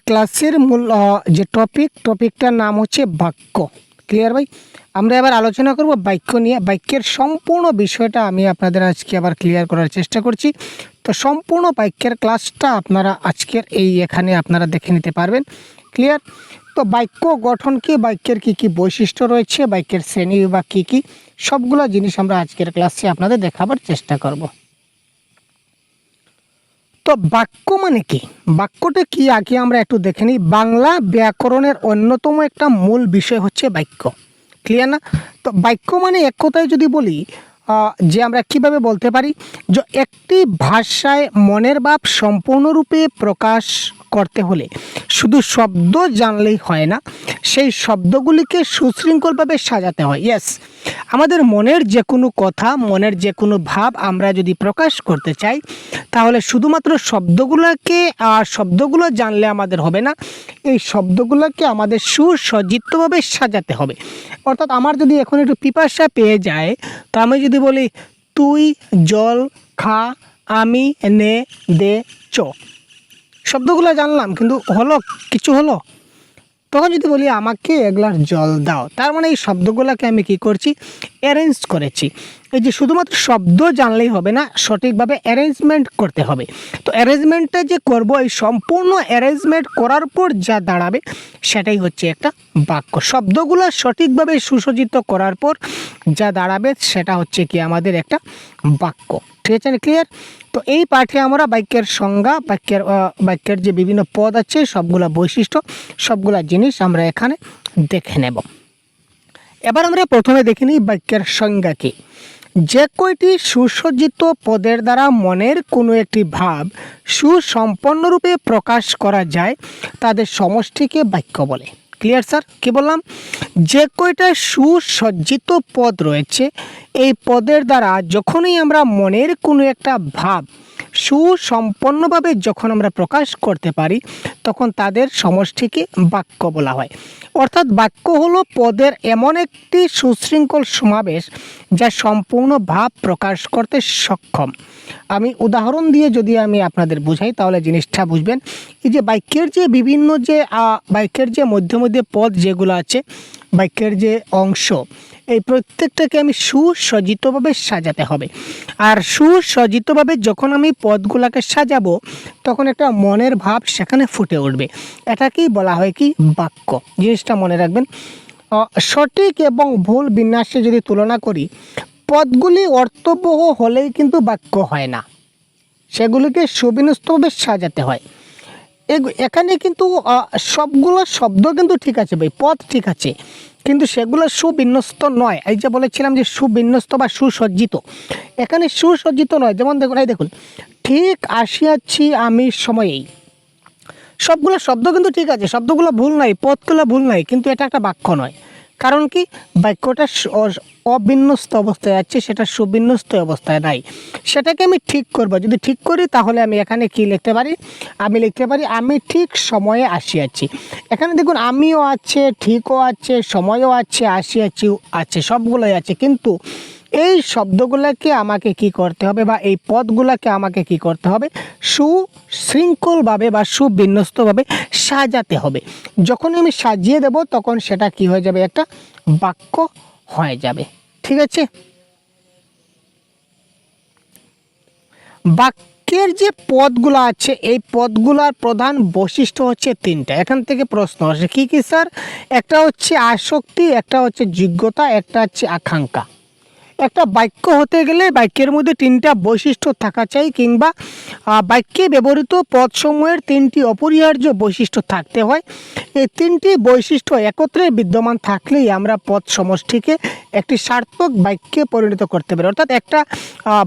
ক্লাসের মূল যে টপিকটার নাম হচ্ছে বাক্য। ক্লিয়ার ভাই? আমরা এবার আলোচনা করব বাক্য নিয়ে। বাক্যের সম্পূর্ণ বিষয়টা আমি আপনাদের আজকে আবার ক্লিয়ার করার চেষ্টা করছি। তো সম্পূর্ণ বাক্যের ক্লাসটা আপনারা আজকের এখানে আপনারা দেখে নিতে পারবেন। ক্লিয়ার? তো বাক্য গঠন কি, বাক্যের কি কি বৈশিষ্ট্য রয়েছে, বাক্যের শ্রেণী বা কী কী, সবগুলো জিনিস আমরা আজকের ক্লাসে আপনাদের দেখাবার চেষ্টা করব। তো বাক্য মানে কি, বাক্যটা কি আগে আমরা একটু দেখে নিই। বাংলা ব্যাকরণের অন্যতম একটা মূল বিষয় হচ্ছে বাক্য। ক্লিয়ার না? তো বাক্য মানে এক কথায় যদি বলি যে আমরা কিভাবে বলতে পারি যে একটি ভাষায় মনের ভাব সম্পূর্ণরূপে প্রকাশ করতে হলে শুধু শব্দ জানলেই হয় না, সেই শব্দগুলিকে সুশৃঙ্খলভাবে সাজাতে হয়। ইয়েস, আমাদের মনের যে কোনো কথা, মনের যে কোনো ভাব আমরা যদি প্রকাশ করতে চাই, তাহলে শুধুমাত্র শব্দগুলো জানলে আমাদের হবে না, এই শব্দগুলোকে আমাদের সুসজ্জিতভাবে সাজাতে হবে। অর্থাৎ আমার যদি এখন একটু পিপাসা পেয়ে যায়, তো আমি যদি বলি তুই জল খা, আমি নে দে চ, শব্দগুলো জানলাম কিন্তু কিছু হলো। তখন যদি বলি আমাকে এক গ্লাস জল দাও, তার মানে এই শব্দগুলোকে আমি কি করছি, অ্যারেঞ্জ করেছি। এই যে শুধুমাত্র শব্দ জানলেই হবে না, সঠিকভাবে অ্যারেঞ্জমেন্ট করতে হবে। তো অ্যারেঞ্জমেন্টটা যে করব, এই সম্পূর্ণ অ্যারেঞ্জমেন্ট করার পর যা দাঁড়াবে সেটাই হচ্ছে একটা বাক্য। শব্দগুলো সঠিকভাবে সুসজ্জিত করার পর যা দাঁড়াবে সেটা হচ্ছে কি আমাদের একটা বাক্য। ঠিক আছে? ক্লিয়ার? তো এই পাঠে আমরা বাক্যের সংজ্ঞা, বাক্যের যে বিভিন্ন পদ আছে, সবগুলা বৈশিষ্ট্য, সবগুলা জিনিস আমরা এখানে দেখে নেব। এবার আমরা প্রথমে দেখে নিই বাক্যের সংজ্ঞা কি। যে কয়টি সুসজ্জিত পদের দ্বারা মনের কোনো একটি ভাব সুসম্পন্নরূপে প্রকাশ করা যায় তাদের সমষ্টিকে বাক্য বলে। Clear sir? কি বললাম? যে কয়টা সুসজ্জিত পদ রয়েছে, এই পদের দ্বারা যখনই আমরা মনের কোনো একটা ভাব সুসম্পন্নভাবে যখন আমরা প্রকাশ করতে পারি, তখন তাদের সমষ্টিকে বাক্য বলা হয়। অর্থাৎ বাক্য হলো পদের এমন একটি সুশৃঙ্খল সমাবেশ যা সম্পূর্ণ ভাব প্রকাশ করতে সক্ষম। আমি উদাহরণ দিয়ে যদি আমি আপনাদের বুঝাই তাহলে জিনিসটা বুঝবেন। এই যে বাক্যের যে বিভিন্ন যে বাক্যের যে মধ্যে মধ্যে পদ যেগুলো আছে, বাক্যের যে অংশ, এই প্রত্যেকটাকে আমি সুসজ্জিতভাবে সাজাতে হবে। আর সুসজ্জিতভাবে যখন আমি পদগুলোকে সাজাবো, তখন একটা মনের ভাব সেখানে ফুটে উঠবে। এটাকেই বলা হয় কি, বাক্য। জিনিসটা মনে রাখবেন। সঠিক এবং ভুল বিন্যাসে যদি তুলনা করি, পদগুলি অর্থবহ হলেই কিন্তু বাক্য হয় না, সেগুলিকে সুবিন্যস্তভাবে সাজাতে হয়। এখানে কিন্তু সবগুলো শব্দ কিন্তু ঠিক আছে ভাই, পদ ঠিক আছে, কিন্তু সেগুলো সুবিন্যস্ত নয়। এই যে বলেছিলাম যে সুবিন্যস্ত বা সুসজ্জিত, এখানে সুসজ্জিত নয়। যেমন দেখুন, ঠিক আসিয়াছি আমি সময়েই, সবগুলো শব্দ কিন্তু ঠিক আছে, শব্দগুলো ভুল নাই, পদগুলো ভুল নাই, কিন্তু এটা একটা বাক্য নয়। কারণ কি, বাক্যটা অবিন্যস্ত অবস্থায় আছে, সেটা সুবিন্যস্ত অবস্থায় নাই। সেটাকে আমি ঠিক করব। যদি ঠিক করি তাহলে আমি এখানে কি লিখতে পারি, আমি লিখতে পারি আমি ঠিক সময়ে আসিয়াছি। এখানে দেখুন আমিও আছে, ঠিকও আছে, সময়ও আছে, আসিয়াছি আছে, সবগুলোই আছে, কিন্তু এই শব্দগুলোকে আমাকে কি করতে হবে, বা এই পদগুলোকে আমাকে কি করতে হবে, সুশৃঙ্খলভাবে বা সুবিন্যস্তভাবে সাজাতে হবে। যখন আমি সাজিয়ে দেব, তখন সেটা কি হয়ে যাবে, একটা বাক্য হয়ে যাবে। ঠিক আছে? বাক্যের যে পদগুলো আছে, এই পদগুলোর প্রধান বৈশিষ্ট্য হচ্ছে তিনটা। এখান থেকে প্রশ্ন আসে, কি কি স্যার? একটা হচ্ছে আসক্তি, একটা হচ্ছে যোগ্যতা, একটা হচ্ছে আকাঙ্ক্ষা। একটা বাক্য হতে গেলে বাক্যের মধ্যে তিনটা বৈশিষ্ট্য থাকা চাই, কিংবা বাক্যে ব্যবহৃত পদসমূহের তিনটি অপরিহার্য বৈশিষ্ট্য থাকতে হয়। এই তিনটি বৈশিষ্ট্য একত্রে বিদ্যমান থাকলেই আমরা পদ সমষ্টিকে একটি সার্থক বাক্যে পরিণত করতে পারি। অর্থাৎ একটা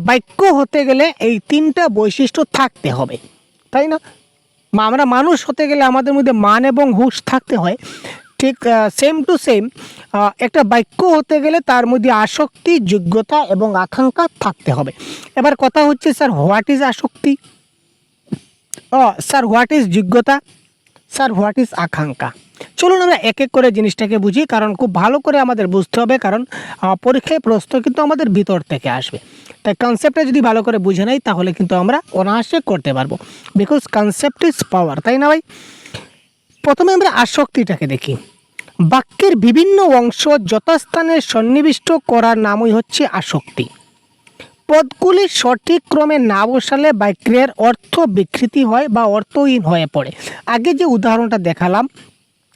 বাক্য হতে গেলে এই তিনটা বৈশিষ্ট্য থাকতে হবে, তাই না? আমরা মানুষ হতে গেলে আমাদের মধ্যে মান এবং হুঁশ থাকতে হয়। ঠিক সেম টু সেম একটা বাক্য হতে গেলে তার মধ্যে আসক্তি, যোগ্যতা এবং আকাঙ্ক্ষা থাকতে হবে। এবার কথা হচ্ছে, স্যার হোয়াট ইজ আসক্তি, স্যার হোয়াট ইজ যোগ্যতা, স্যার হোয়াট ইজ আকাঙ্ক্ষা? চলুন আমরা এক এক করে জিনিসটাকে বুঝি, কারণ খুব ভালো করে আমাদের বুঝতে হবে, কারণ পরীক্ষায় প্রশ্ন কিন্তু আমাদের ভিতর থেকে আসবে। তাই কনসেপ্টটা যদি ভালো করে বুঝে নেই, তাহলে কিন্তু আমরা অনায়াসে করতে পারবো, বিকজ কনসেপ্ট ইজ পাওয়ার, তাই না ভাই? প্রথমে আমরা আসক্তিটাকে দেখি। বাক্যের বিভিন্ন অংশ যথাস্থানে সন্নিবিষ্ট করার নামই হচ্ছে আসক্তি। পদগুলি সঠিক ক্রমে না বসালে বাক্যের অর্থ বিকৃতি হয় বা অর্থহীন হয়ে পড়ে। আগে যে উদাহরণটা দেখালাম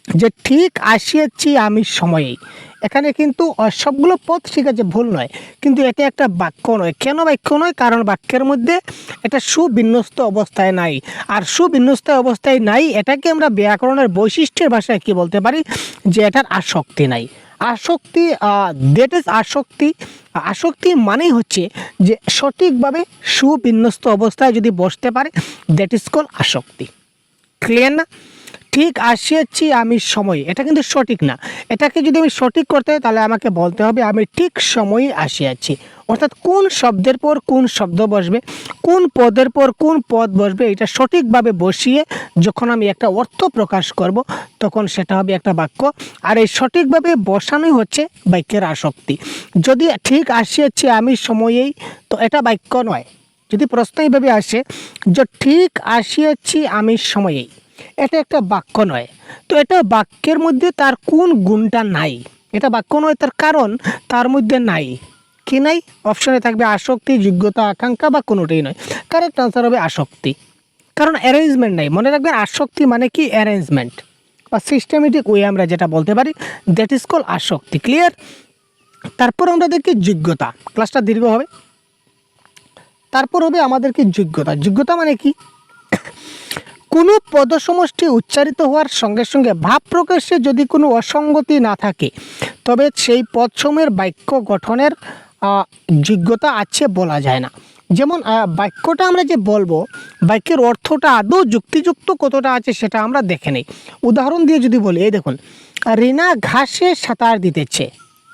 যে ঠিক আসিয়াছি আমি সময়েই, এখানে কিন্তু সবগুলো পদ ঠিক আছে, ভুল নয়, কিন্তু এটা একটা বাক্য নয়। কেন বাক্য নয়? কারণ বাক্যের মধ্যে এটা সুবিন্যস্ত অবস্থায় নাই। আর সুবিন্যস্ত অবস্থায় নাই, এটাকে আমরা ব্যাকরণের বৈশিষ্ট্যের ভাষায় কি বলতে পারি? যে এটার আসক্তি নাই। আসক্তি, দ্যাট ইজ আসক্তি। আসক্তি মানেই হচ্ছে যে সঠিকভাবে সুবিন্যস্ত অবস্থায় যদি বসতে পারে, দ্যাট ইজ কল আসক্তি। ক্লিয়ার না? ঠিক আসিয়াছি আমি সময়, এটা কিন্তু সঠিক না। এটাকে যদি আমি সঠিক করতে হয় তাহলে আমাকে বলতে হবে আমি ঠিক সময়ে আসিয়াছি। অর্থাৎ কোন শব্দের পর কোন শব্দ বসবে, কোন পদের পর কোন পদ বসবে, এটা সঠিকভাবে বসিয়ে যখন আমি একটা অর্থ প্রকাশ করব তখন সেটা হবে একটা বাক্য। আর এই সঠিকভাবে বসানোই হচ্ছে বাক্যের আসক্তি। যদি ঠিক আসিয়াছি আমি সময়েই, তো এটা বাক্য নয়। যদি প্রশ্ন এইভাবে আসে যে ঠিক আসিয়াছি আমি সময়েই, এটা একটা বাক্য নয়। তো এটা বাক্যের মধ্যে তার কোন গুণটা নাই? এটা বাক্য নয়, তার কারণ তার মধ্যে নাই। কি নাই? অপশনে থাকবে আসক্তি, যোগ্যতা, আকাঙ্ক্ষা বা কোনোটাই নয়। কারেক্ট আনসার হবে আসক্তি। কারণ অ্যারেঞ্জমেন্ট নাই। মনে রাখবেন আসক্তি মানে কি? অ্যারেঞ্জমেন্ট বা সিস্টেমেটিক ওয়ে আমরা যেটা বলতে পারি, দ্যাট ইজ কল আসক্তি। ক্লিয়ার? তারপর আমরা দেখি যোগ্যতা। ক্লাসটা দীর্ঘ হবে। তারপর হবে আমাদেরকে যোগ্যতা। যোগ্যতা মানে কি? কোনো পদসমষ্টি উচ্চারিত হওয়ার সঙ্গে সঙ্গে ভাব প্রকাশে যদি কোনো অসঙ্গতি না থাকে তবে সেই পদসমূহের বাক্য গঠনের যোগ্যতা আছে বলা যায় না। যেমন বাক্যটা আমরা যে বলবো, বাক্যের অর্থটা আদৌ যুক্তিযুক্ত কতটা আছে সেটা আমরা দেখে নেই। উদাহরণ দিয়ে যদি বলি, এই দেখুন, রিনা ঘাসে সাঁতার দিতেছে,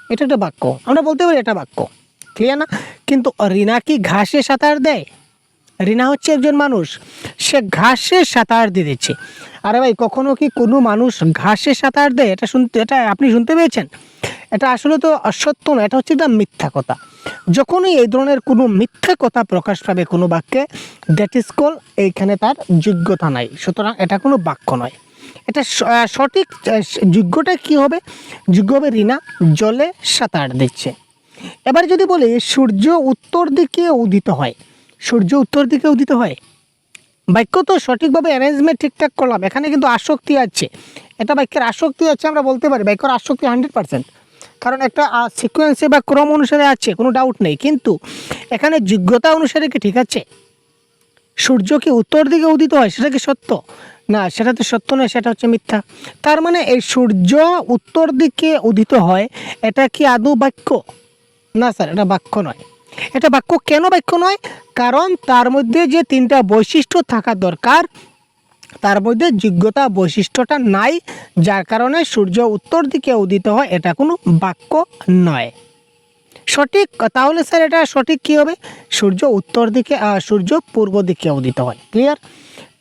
এটা একটা বাক্য, আমরা বলতে পারি এটা বাক্য। ক্লিয়ার না? কিন্তু রিনা কি ঘাসে সাঁতার দেয়? রিনা হচ্ছে একজন মানুষ, সে ঘাসে সাঁতার দিতেছে। আরে ভাই, কখনো কি কোনো মানুষ ঘাসে সাঁতার দেয়? এটা আপনি শুনতে পেয়েছেন? এটা আসলে তো অসত্য না, এটা হচ্ছে একটা মিথ্যা কথা। যখনই এই ধরনের কোনো মিথ্যা কথা প্রকাশ পাবে কোনো বাক্যে, দ্যাট ইজ কল এইখানে তার যোগ্যতা নাই। সুতরাং এটা কোনো বাক্য নয়। এটা সঠিক যোগ্যটা কি হবে? যোগ্য হবে রিনা জলে সাঁতার দিচ্ছে। এবার যদি বলি সূর্য উত্তর দিকে উদিত হয়, সূর্য উত্তর দিকে উদিত হয়, বাক্য তো সঠিকভাবে অ্যারেঞ্জমেন্ট ঠিকঠাক করলাম, এখানে কিন্তু আসক্তি আছে। এটা বাক্যের আসক্তি আছে, আমরা বলতে পারি বাক্যের আসক্তি 100%, কারণ একটা সিকোয়েন্সে বা ক্রম অনুসারে আছে, কোনো ডাউট নেই। কিন্তু এখানে যোগ্যতা অনুসারে কি ঠিক আছে? সূর্য কি উত্তর দিকে উদিত হয়, সেটা কি সত্য? না, সেটা তো সত্য নয়, সেটা হচ্ছে মিথ্যা। তার মানে এই সূর্য উত্তর দিকে উদিত হয়, এটা কি আদৌ বাক্য? না স্যার, এটা বাক্য নয়। এটা বাক্য কেন বাক্য নয়? কারণ তার মধ্যে যে তিনটা বৈশিষ্ট্য থাকা দরকার, তার মধ্যে যোগ্যতা বৈশিষ্ট্যটা নাই, যার কারণে সূর্য উত্তর দিকে উদিত হয়, এটা কোনো বাক্য নয়। সঠিক তাহলে স্যার এটা সঠিক কী হবে? সূর্য উত্তর দিকে, সূর্য পূর্ব দিকে উদিত হয়। ক্লিয়ার?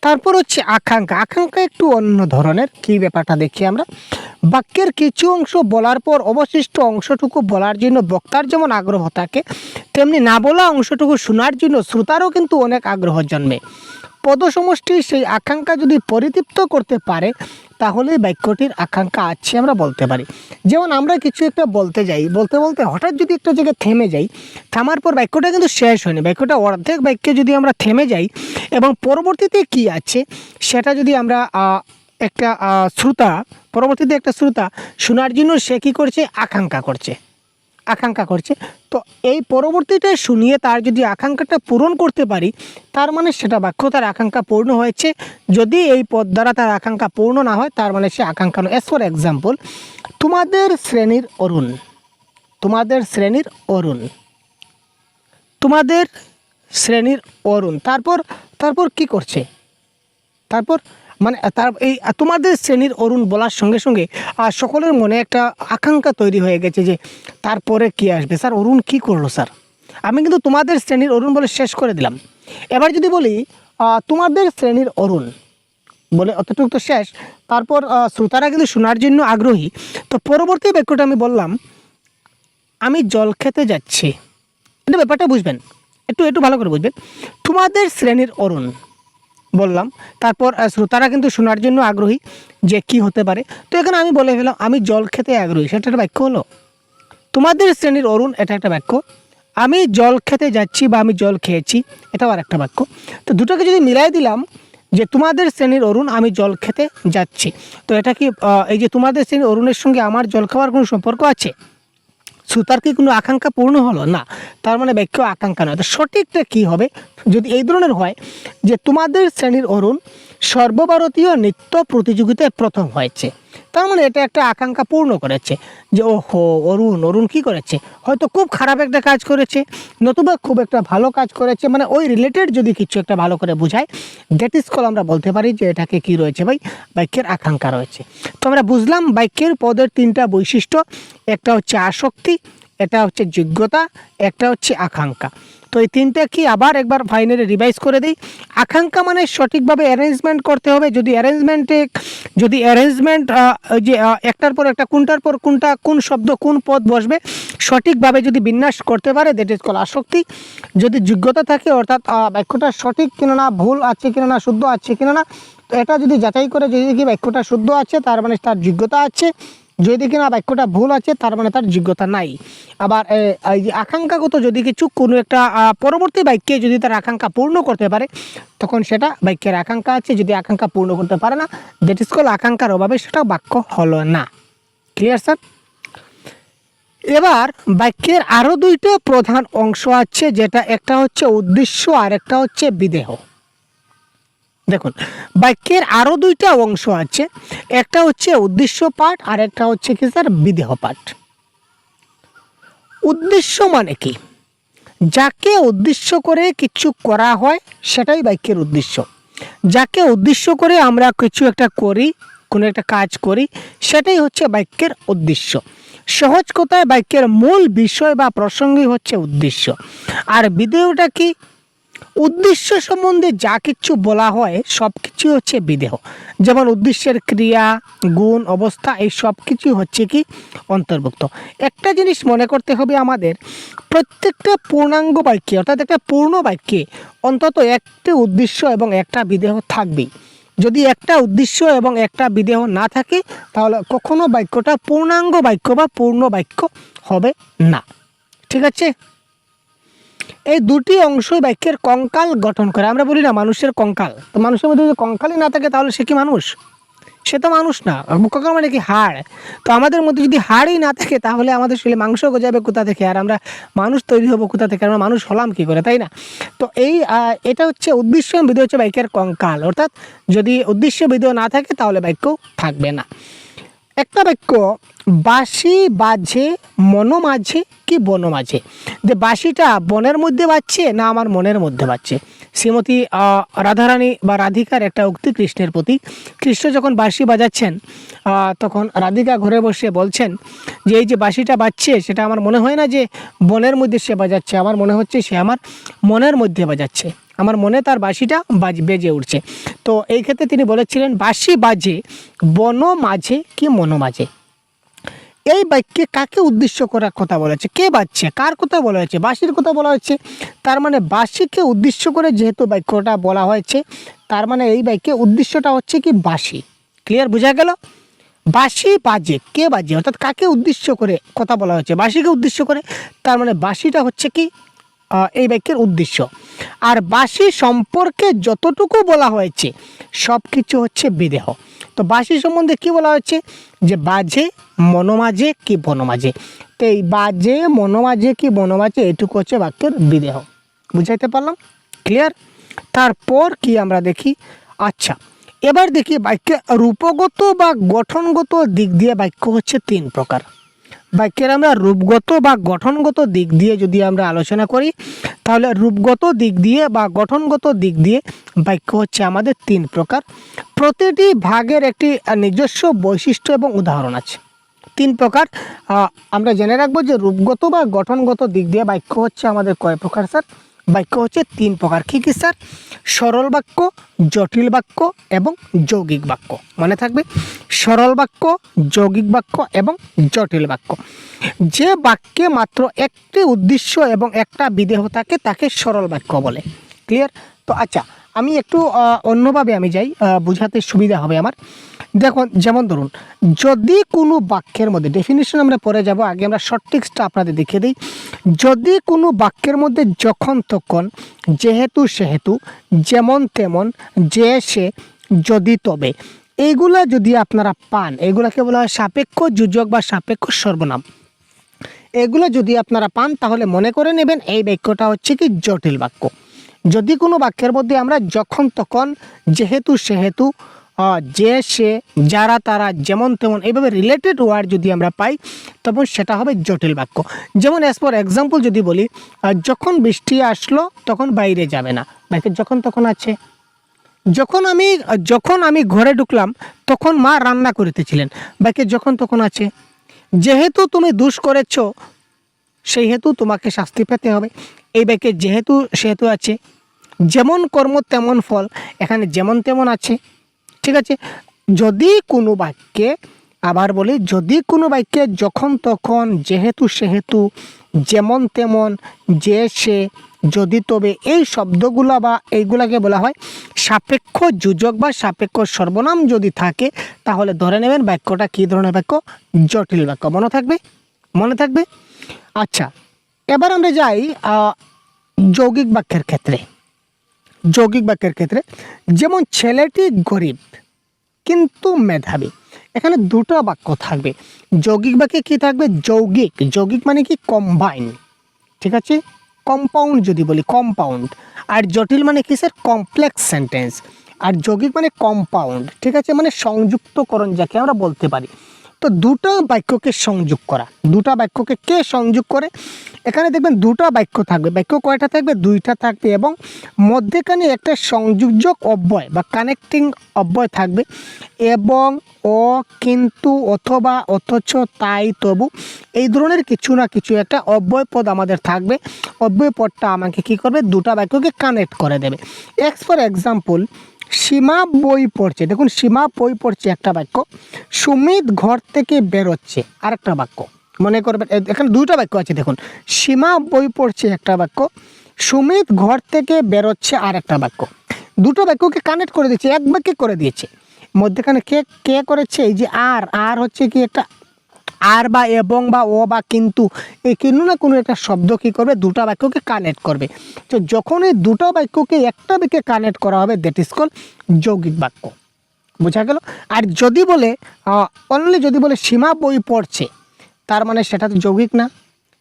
তারপর হচ্ছে আকাঙ্ক্ষা। আকাঙ্ক্ষা একটু অন্য ধরনের। কী ব্যাপারটা দেখি আমরা। বাক্যের কিছু অংশ বলার পর অবশিষ্ট অংশটুকু বলার জন্য বক্তার যেমন আগ্রহ থাকে, তেমনি না বলা অংশটুকু শোনার জন্য শ্রোতারও কিন্তু অনেক আগ্রহ জন্মে। পদসমষ্টি সেই আকাঙ্ক্ষা যদি পরিতৃপ্ত করতে পারে তাহলে বাক্যটির আকাঙ্ক্ষা আছে আমরা বলতে পারি। যেমন আমরা কিছু একটা বলতে যাই, বলতে বলতে হঠাৎ যদি একটা জায়গায় থেমে যাই, থামার পর বাক্যটা কিন্তু শেষ হয়নি, বাক্যটা অর্ধেক বাক্যে যদি আমরা থেমে যাই এবং পরবর্তীতে কি আছে সেটা যদি আমরা একটা শ্রোতা, পরবর্তীতে একটা শ্রোতা শোনার জন্য সে কী করছে? আকাঙ্ক্ষা করছে। তো এই পরবর্তীতে শুনিয়ে তার যদি আকাঙ্ক্ষাটা পূরণ করতে পারি, তার মানে সেটা বাক্য তার আকাঙ্ক্ষা পূর্ণ হয়েছে। যদি এই পদ দ্বারা তার আকাঙ্ক্ষা পূর্ণ না হয়, তার মানে সে আকাঙ্ক্ষা নয়। এস ফর এক্সাম্পল, তোমাদের শ্রেণীর অরুণ, তোমাদের শ্রেণীর অরুণ, তোমাদের শ্রেণীর অরুণ, তারপর কি করছে? তারপর মানে তার এই তোমাদের শ্রেণীর অরুণ বলার সঙ্গে সঙ্গে সকলের মনে একটা আকাঙ্ক্ষা তৈরি হয়ে গেছে যে তারপরে কি আসবে। স্যার অরুণ কী করলো স্যার? আমি কিন্তু তোমাদের শ্রেণীর অরুণ বলে শেষ করে দিলাম। এবার যদি বলি তোমাদের শ্রেণীর অরুণ বলে অতটুকু তো শেষ। তারপর শ্রোতারা কিন্তু শোনার জন্য আগ্রহী। তো পরবর্তী বাক্যটা আমি বললাম আমি জল খেতে যাচ্ছি। এটা ব্যাপারটা বুঝবেন, একটু ভালো করে বুঝবেন। তোমাদের শ্রেণীর অরুণ, বললাম, তারপর শ্রোতারা কিন্তু শোনার জন্য আগ্রহী যে কি হতে পারে। তো এখানে আমি বলে ফেলাম আমি জল খেতে আগ্রহী, সেটা একটা বাক্য হলো। তোমাদের শ্রেণীর অরুণ, এটা একটা বাক্য। আমি জল খেতে যাচ্ছি বা আমি জল খেয়েছি, এটাও আর একটা বাক্য। তো দুটোকে যদি মিলাই দিলাম যে তোমাদের শ্রেণীর অরুণ আমি জল খেতে যাচ্ছি, তো এটা কি এই যে তোমাদের শ্রেণীর অরুণের সঙ্গে আমার জল খাওয়ার কোনো সম্পর্ক আছে? শ্রোতার কি কোনো আকাঙ্ক্ষা পূর্ণ হলো না? তার মানে বাক্য আকাঙ্ক্ষা নয়। তো সঠিকটা কী হবে যদি এই ধরনের হয় যে তোমাদের শ্রেণীর অরুণ সর্বভারতীয় নৃত্য প্রতিযোগিতায় প্রথম হয়েছে, তার মানে এটা একটা আকাঙ্ক্ষা পূর্ণ করেছে যে ওহো অরুণ কী করেছে, হয়তো খুব খারাপ একটা কাজ করেছে, নতুবা খুব একটা ভালো কাজ করেছে, মানে ওই রিলেটেড যদি কিছু একটা ভালো করে বোঝায়, দ্যাট ইজ কল আমরা বলতে পারি যে এটাকে কি রয়েছে ভাই, বাক্যের আকাঙ্ক্ষা রয়েছে। তো আমরা বুঝলাম বাক্যের পদের তিনটা বৈশিষ্ট্য, একটা হচ্ছে আসক্তি, এটা হচ্ছে যোগ্যতা, একটা হচ্ছে আকাঙ্ক্ষা। তো এই তিনটা কি আবার একবার ফাইনালি রিভাইজ করে দিই। আকাঙ্ক্ষা মানে সঠিকভাবে অ্যারেঞ্জমেন্ট করতে হবে। যদি অ্যারেঞ্জমেন্ট যে একটার পর একটা কোনটার পর কোনটা কোন শব্দ কোন পদ বসবে সঠিকভাবে যদি বিন্যাস করতে পারে, দ্যাট ইজ কল আসক্তি। যদি যোগ্যতা থাকে অর্থাৎ বাক্যটা সঠিক কিনা না, ভুল আছে কিনা না, শুদ্ধ আছে কিনা না, তো এটা যদি যাচাই করে যদি কি বাক্যটা শুদ্ধ আছে তার মানে তার যোগ্যতা আছে, যদি কিনা বাক্যটা ভুল আছে তার মানে তার যোগ্যতা নাই। আবার এই যে আকাঙ্ক্ষাগত যদি কিছু কোনো একটা পরবর্তী বাক্যে যদি তার আকাঙ্ক্ষা পূর্ণ করতে পারে তখন সেটা বাক্যের আকাঙ্ক্ষা আছে। যদি আকাঙ্ক্ষা পূর্ণ করতে পারে না, দ্যাট ইজ কল আকাঙ্ক্ষার অভাবে সেটা বাক্য হলো না। Clear sir? এবার বাক্যের আরও দুইটা প্রধান অংশ আছে, যেটা একটা হচ্ছে উদ্দেশ্য আর একটা হচ্ছে বিদেহ। দেখুন বাক্যের আরও দুইটা অংশ আছে, একটা হচ্ছে উদ্দেশ্য পাঠ আর একটা হচ্ছে কি স্যার বিদেহ পাঠ। উদ্দেশ্য মানে কি? যাকে উদ্দেশ্য করে কিছু করা হয় সেটাই বাক্যের উদ্দেশ্য। যাকে উদ্দেশ্য করে আমরা কিছু একটা করি, কোনো একটা কাজ করি, সেটাই হচ্ছে বাক্যের উদ্দেশ্য। সহজ কথায় বাক্যের মূল বিষয় বা প্রসঙ্গই হচ্ছে উদ্দেশ্য। আর বিদেহটা কি? উদ্দেশ্য সম্বন্ধে যা কিছু বলা হয় সব কিছু হচ্ছে বিদেহ। যেমন উদ্দেশ্যের ক্রিয়া, গুণ, অবস্থা, এই সব কিছু হচ্ছে কি অন্তর্ভুক্ত। একটা জিনিস মনে করতে হবে আমাদের, প্রত্যেকটা পূর্ণাঙ্গ বাক্যে অর্থাৎ একটা পূর্ণ বাক্যে অন্তত একটি উদ্দেশ্য এবং একটা বিদেহ থাকবেই। যদি একটা উদ্দেশ্য এবং একটা বিদেহ না থাকে তাহলে কখনো বাক্যটা পূর্ণাঙ্গ বাক্য বা পূর্ণ বাক্য হবে না। ঠিক আছে? এই দুটি অংশই বাক্যের কঙ্কাল গঠন করে। আমরা বলি না মানুষের কঙ্কাল, তো মানুষের মধ্যে যদি কঙ্কালই না থাকে তাহলে সে কি মানুষ? সে তো মানুষ না। কঙ্কাল মানে কি? হাড়। তো আমাদের মধ্যে যদি হাড়ই না থাকে তাহলে আমাদের শরীরে মাংস গজাবে কোথা থেকে, আর আমরা মানুষ তৈরি হবো কোথা থেকে, আমরা মানুষ হলাম কি করে, তাই না? তো এটা হচ্ছে উদ্দেশ্য বিধেয় হচ্ছে বাক্যের কঙ্কাল, অর্থাৎ যদি উদ্দেশ্য বিধেয় না থাকে তাহলে বাক্য থাকবে না। একটা বাক্য বাঁশি বাজে মন মাঝে কি বন মাঝে, যে বাঁশিটা বনের মধ্যে বাজছে না আমার মনের মধ্যে বাজছে। শ্রীমতী রাধারানী বা রাধিকার একটা উক্তি কৃষ্ণের প্রতি। কৃষ্ণ যখন বাঁশি বাজাচ্ছেন তখন রাধিকা ঘরে বসে বলছেন যে এই যে বাঁশিটা বাজছে সেটা আমার মনে হয় না যে বনের মধ্যে সে বাজাচ্ছে, আমার মনে হচ্ছে সে আমার মনের মধ্যে বাজাচ্ছে, আমার মনে তার বাঁশিটা বেজে উঠছে। তো এই ক্ষেত্রে তিনি বলেছিলেন বাঁশি বাজে বন মাঝে কি মন মাঝে। এই বাক্যে কাকে উদ্দেশ্য করার কথা বলেছে? কে বাজছে? কার কথা বলা হয়েছে? বাঁশির কথা বলা হয়েছে। তার মানে বাঁশিকে উদ্দেশ্য করে যেহেতু বাক্যটা বলা হয়েছে, তার মানে এই বাক্যে উদ্দেশ্যটা হচ্ছে কি বাঁশি। ক্লিয়ার? বোঝা গেল? বাঁশি বাজে, কে বাজে অর্থাৎ কাকে উদ্দেশ্য করে কথা বলা হয়েছে? বাঁশিকে উদ্দেশ্য করে। তার মানে বাঁশিটা হচ্ছে কি এই বাক্যের উদ্দেশ্য। আর বাঁশি সম্পর্কে যতটুকু বলা হয়েছে সব কিছু হচ্ছে বিদেহ। তো বাঁশি সম্বন্ধে কি বলা হয়েছে? যে বাজে মনোমাঝে কি বনমাঝে। তো এই বাজে মনোমাঝে কি বনমাঝে এটুকু হচ্ছে বাক্যের বিদেহ। বুঝাইতে পারলাম? ক্লিয়ার? তারপর কি আমরা দেখি, আচ্ছা এবার দেখি বাক্যে রূপগত বা গঠনগত দিক দিয়ে বাক্য হচ্ছে তিন প্রকার। বাক্যের আমরা রূপগত বা গঠনগত দিক দিয়ে যদি আমরা আলোচনা করি তাহলে রূপগত দিক দিয়ে বা গঠনগত দিক দিয়ে বাক্য হচ্ছে আমাদের তিন প্রকার। প্রতিটি ভাগের একটি নিজস্ব বৈশিষ্ট্য এবং উদাহরণ আছে। তিন প্রকার আমরা জেনে রাখবো যে রূপগত বা গঠনগত দিক দিয়ে বাক্য হচ্ছে আমাদের কয় প্রকার স্যার? বাক্য হচ্ছে তিন প্রকার। কী কী স্যার? সরল বাক্য, জটিল বাক্য এবং যৌগিক বাক্য। মনে থাকবে, সরল বাক্য, যৌগিক বাক্য এবং জটিল বাক্য। যে বাক্যে মাত্র একটি উদ্দেশ্য এবং একটা বিদেহ থাকে তাকে সরল বাক্য বলে। ক্লিয়ার? তো আচ্ছা, আমি একটু অন্যভাবে আমি যাই, বোঝাতে সুবিধা হবে আমার। দেখুন, যেমন ধরুন, যদি কোনো বাক্যের মধ্যে ডেফিনিশন আমরা পরে যাব, আগে আমরা শর্ট টেক্সটটা আপনাদের দেখিয়ে দিই। যদি কোনো বাক্যের মধ্যে যখন তখন, যেহেতু সেহেতু, যেমন তেমন, যে সে, যদি তবে, এইগুলা যদি আপনারা পান, এগুলাকে বলা হয় সাপেক্ষ যোজক বা সাপেক্ষ সর্বনাম। এগুলো যদি আপনারা পান তাহলে মনে করে নেবেন এই বাক্যটা হচ্ছে কি জটিল বাক্য। যদি কোনো বাক্যের মধ্যে আমরা যখন তখন, যেহেতু সেহেতু, যে সে, যারা তারা, যেমন তেমন, এইভাবে রিলেটেড ওয়ার্ড যদি আমরা পাই তখন সেটা হবে জটিল বাক্য। যেমন অ্যাজ ফর এক্সাম্পল যদি বলি, যখন বৃষ্টি আসলো তখন বাইরে যাবে না, বাক্যে যখন তখন আছে। যখন আমি ঘরে ঢুকলাম তখন মা রান্না করিতেছিলেন, বাক্যে যখন তখন আছে। যেহেতু তুমি দোষ করেছ সেই হেতু তোমাকে শাস্তি পেতে হবে, এই বাক্যে যেহেতু সেহেতু আছে। যেমন কর্ম তেমন ফল, এখানে যেমন তেমন আছে। ঠিক আছে। যদি কোনো বাক্যে, আবার বলি, যদি কোনো বাক্যে যখন তখন, যেহেতু সেহেতু, যেমন তেমন, যে সে, যদি তবে, এই শব্দগুলো বা এইগুলাকে বলা হয় সাপেক্ষ যোজক বা সাপেক্ষ সর্বনাম যদি থাকে তাহলে ধরে নেবেন বাক্যটা কী ধরনের বাক্য, জটিল বাক্য। মনে থাকবে। আচ্ছা, এবার আমরা যাই যৌগিক বাক্যের ক্ষেত্রে। যেমন ছেলেটি গরিব কিন্তু মেধাবী, এখানে দুটো বাক্য থাকবে। যৌগিক বাক্যে কি থাকবে, যৌগিক মানে কি কম্বাইন, ঠিক আছে, কম্পাউন্ড যদি বলি কম্পাউন্ড। আর জটিল মানে কি স্যার, কমপ্লেক্স সেন্টেন্স। আর যৌগিক মানে কম্পাউন্ড, ঠিক আছে, মানে সংযুক্তকরণ যাকে আমরা বলতে পারি। তো দুটো বাক্যকে সংযোগ করা, দুটো বাক্যকে কে সংযোগ করে, এখানে দেখবেন দুটো বাক্য থাকবে। বাক্য কয়টা থাকবে, দুইটা থাকবে, এবং মধ্যেখানে একটা সংযোজক অব্যয় বা কানেক্টিং অব্যয় থাকবে। এবং, ও, কিন্তু, অথবা, অথচ, তাই, তবু, এই ধরনের কিছু না কিছু একটা অব্যয় পদ আমাদের থাকবে। অব্যয় পদটা আমাকে কি করবে, দুটো বাক্যকে কানেক্ট করে দেবে। ফর এক্সাম্পল, সীমা বই পড়ছে, দেখুন সীমা বই পড়ছে একটা বাক্য। সুমিত ঘর থেকে বেরোচ্ছে আরেকটা বাক্য। মনে করবেন এখানে দুইটা বাক্য আছে, দেখুন সীমা বই পড়ছে একটা বাক্য, সুমিত ঘর থেকে বেরোচ্ছে আরেকটা বাক্য। দুটো বাক্যকে কানেক্ট করে দিয়েছে, এক বাক্যে করে দিয়েছে। মধ্যেখানে কে করেছে, এই যে আর হচ্ছে কি একটা আর বা এবং বা ও বা কিন্তু, এই কোনো না কোনো একটা শব্দ কী করবে, দুটো বাক্যকে কানেক্ট করবে। তো যখন এই দুটো বাক্যকে একটা বাক্যে কানেক্ট করা হবে দ্যাট ইজ কল যৌগিক বাক্য। বোঝা গেল। আর যদি বলে অনলি যদি বলে সীমা বই পড়ছে, তার মানে সেটা তো যৌগিক না,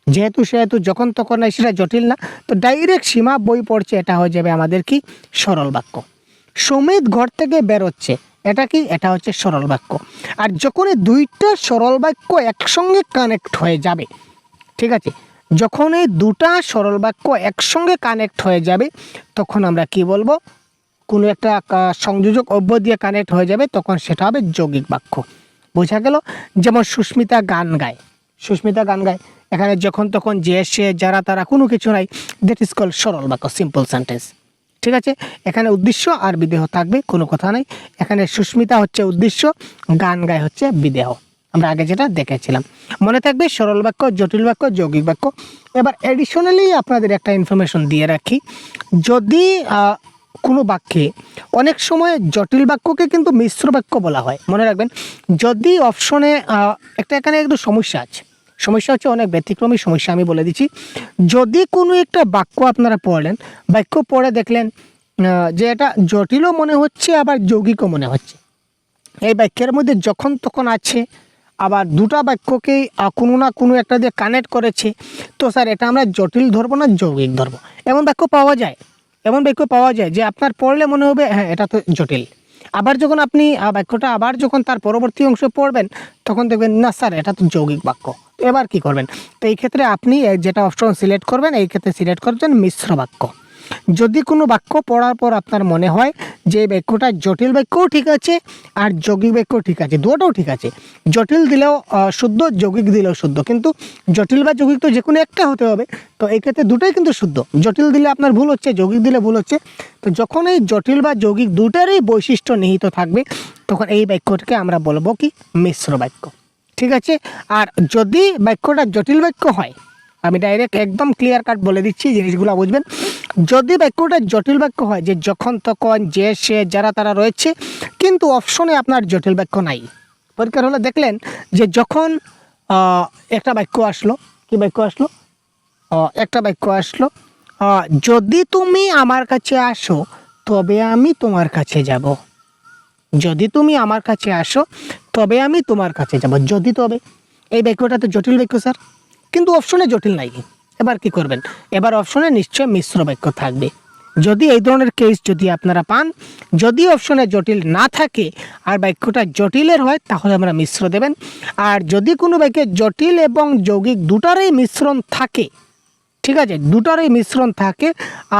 যেহেতু সেহেতু, যখন তখন নাই, সেটা জটিল না। তো ডাইরেক্ট সীমা বই পড়ছে এটা হয়ে যাবে আমাদের কি, সরল বাক্য। সুমিত ঘর থেকে বেরোচ্ছে, এটা কি, এটা হচ্ছে সরল বাক্য। আর যখন এই দুইটা সরল বাক্য একসঙ্গে কানেক্ট হয়ে যাবে, ঠিক আছে, যখন এই দুটা সরল বাক্য একসঙ্গে কানেক্ট হয়ে যাবে তখন আমরা কি বলবো, কোনো একটা সংযোজক অব্যয় দিয়ে কানেক্ট হয়ে যাবে, তখন সেটা হবে যৌগিক বাক্য। বোঝা গেল। যেমন সুস্মিতা গান গায়, এখানে যখন তখন, যে সে, যারা তারা, কোনো কিছু নাই, দ্যাট ইজ কল সরল বাক্য, সিম্পল সেন্টেন্স। ঠিক আছে, এখানে উদ্দেশ্য আর বিদেহ থাকবে, কোনো কথা নাই। এখানে সুস্মিতা হচ্ছে উদ্দেশ্য, গান গায় হচ্ছে বিদেহ, আমরা আগে যেটা দেখেছিলাম। মনে থাকবে সরল বাক্য, জটিল বাক্য, যৌগিক বাক্য। এবার এডিশনালি আপনাদের একটা ইনফরমেশন দিয়ে রাখি, যদি কোনো বাক্যে অনেক সময় জটিল বাক্যকে কিন্তু মিশ্র বাক্য বলা হয়, মনে রাখবেন। যদি অপশনে এখানে একটু সমস্যা হচ্ছে, অনেক ব্যতিক্রমী সমস্যা, আমি বলে দিচ্ছি। যদি কোনো একটা বাক্য আপনারা পড়লেন, বাক্য পড়ে দেখলেন যে এটা জটিলও মনে হচ্ছে আবার যৌগিকও মনে হচ্ছে, এই বাক্যের মধ্যে যখন তখন আছে, আবার দুটা বাক্যকেই কোনো না কোনো একটা দিয়ে কানেক্ট করেছে, তো স্যার এটা আমরা জটিল ধরবো না যৌগিক ধরবো, এমন বাক্য পাওয়া যায় যে আপনার পড়লে মনে হবে হ্যাঁ এটা তো জটিল। আবার যখন আপনি বাক্যটা আবার যখন তার পরবর্তী অংশ পড়বেন তখন দেখবেন না স্যার এটা তো যৌগিক বাক্য। এবার কি করবেন, তো এই ক্ষেত্রে আপনি যেটা অপশন সিলেক্ট করবেন, এই ক্ষেত্রে সিলেক্ট করছেন মিশ্র বাক্য। যদি কোনো বাক্য পড়ার পর আপনার মনে হয় যে বাক্যটা জটিল বাক্যও ঠিক আছে আর যৌগিক বাক্যও ঠিক আছে, দুটোও ঠিক আছে, জটিল দিলেও শুদ্ধ, যৌগিক দিলেও শুদ্ধ, কিন্তু জটিল বা যৌগিক তো যে কোনো একটা হতে হবে, তো এই ক্ষেত্রে দুটোই কিন্তু শুদ্ধ। জটিল দিলে আপনার ভুল হচ্ছে, যৌগিক দিলে ভুল হচ্ছে। তো যখন এই জটিল বা যৌগিক দুটারই বৈশিষ্ট্য নিহিত থাকবে তখন এই বাক্যটাকে আমরা বলবো কি মিশ্র বাক্য। ঠিক আছে। আর যদি বাক্যটা জটিল বাক্য হয়, আমি ডাইরেক্ট একদম ক্লিয়ার কাট বলে দিচ্ছি, জিনিসগুলো বুঝবেন। যদি বাক্যটা জটিল বাক্য হয়, যে যখন তখন, যে সে যারা তারা রয়েছে, কিন্তু অপশনে আপনার জটিল বাক্য নাই, পরিষ্কার হলো। দেখলেন যে যখন একটা বাক্য আসলো, কি বাক্য আসলো? একটা বাক্য আসলো, যদি তুমি আমার কাছে আসো তবে আমি তোমার কাছে যাব। যদি তুমি আমার কাছে আসো তবে আমি তোমার কাছে যাব। যদি তবে, এই বাক্যটা তো জটিল বাক্য স্যার, কিন্তু অপশনে জটিল নাই। এবার কি করবেন? এবার অপশনে নিশ্চয় মিশ্র বাক্য থাকবে। যদি এই ধরনের কেস যদি আপনারা পান, যদি অপশনে জটিল না থাকে আর বাক্যটা জটিলের হয়, তাহলে আমরা মিশ্র দেবেন। আর যদি কোনো বাক্যে জটিল এবং যৌগিক দুটারই মিশ্রণ থাকে, ঠিক আছে, দুটারই মিশ্রণ থাকে,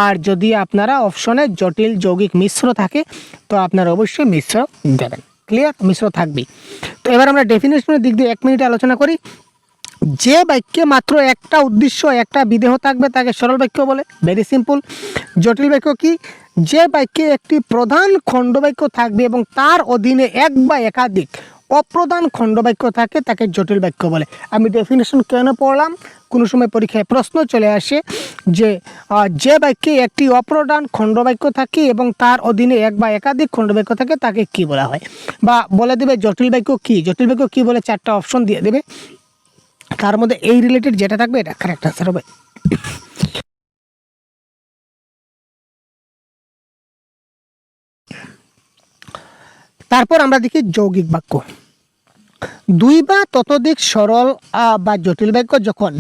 আর যদি আপনারা অপশনে জটিল যৌগিক মিশ্র থাকে, তো আপনারা অবশ্যই মিশ্র দেবেন। ক্লিয়ার? মিশ্র থাকবেই। তো এবার আমরা ডেফিনেশনের দিক দিয়ে 1 মিনিটে আলোচনা করি। যে বাক্যে মাত্র একটা উদ্দেশ্য, একটা বিদেহ থাকবে তাকে সরল বাক্য বলে। Very simple. জটিল বাক্য কি? যে বাক্যে একটি প্রধান খণ্ডবাক্য থাকবে এবং তার অধীনে এক বা একাধিক অপ্রধান খণ্ডবাক্য থাকে, তাকে জটিল বাক্য বলে। আমি ডেফিনেশন কেন পড়লাম? কোনো সময় পরীক্ষায় প্রশ্ন চলে আসে যে যে বাক্যে একটি অপ্রধান খণ্ডবাক্য থাকে এবং তার অধীনে এক বা একাধিক খণ্ডবাক্য থাকে, তাকে কি বলা হয়? বা বলে দেবে জটিল বাক্য কি, জটিল বাক্য কি বলে 4টা অপশন দিয়ে দেবে, তার মধ্যে এই রিলেটেড যেটা থাকবে এটা কারেক্ট আনসার হবে। তারপর আমরা দেখি যৌগিক বাক্য। দুই বা ততোধিক সরল বা জটিল বাক্য যখন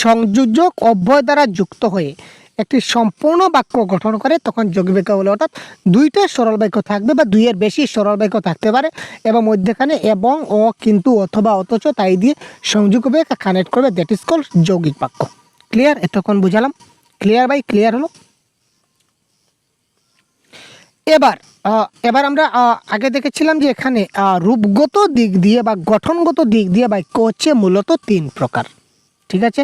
সংযোজক অব্যয় দ্বারা যুক্ত হয়ে একটি সম্পূর্ণ বাক্য গঠন করে, তখন যৌগিক বাক্য বলে। অর্থাৎ দুইটা সরল বাক্য থাকবে বা দুইয়ের বেশি সরল বাক্য থাকতে পারে এবং মধ্যখানে এবং, ও, কিন্তু, অথবা, অথচ তাই দিয়ে সংযোগ হবে, কানেক্ট করবে, দ্যাট ইজ কল্ড যৌগিক বাক্য। ক্লিয়ার? এতক্ষণ বুঝালাম। ক্লিয়ার ভাই? ক্লিয়ার হলো? এবার আমরা আগে দেখেছিলাম যে এখানে রূপগত দিক দিয়ে বা গঠনগত দিক দিয়ে বাক্য হচ্ছে মূলত 3 প্রকার। ঠিক আছে?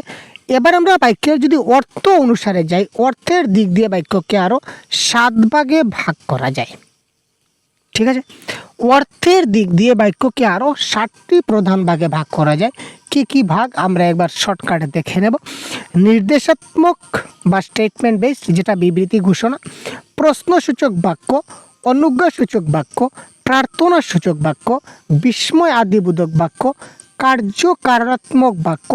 এবার আমরা বাক্যের যদি অর্থ অনুসারে যাই, অর্থের দিক দিয়ে বাক্যকে আরও 7 ভাগে ভাগ করা যায়। ঠিক আছে? অর্থের দিক দিয়ে বাক্যকে আরও 7টি প্রধান ভাগে ভাগ করা যায়। কি কি ভাগ আমরা একবার শর্টকাটে দেখে নেব। নির্দেশাত্মক বা স্টেটমেন্ট বেস, যেটা বিবৃতি ঘোষণা, প্রশ্নসূচক বাক্য, অনুজ্ঞাসূচক বাক্য, প্রার্থনাসূচক বাক্য, বিস্ময় আদিবোধক বাক্য, কার্যকারণাত্মক বাক্য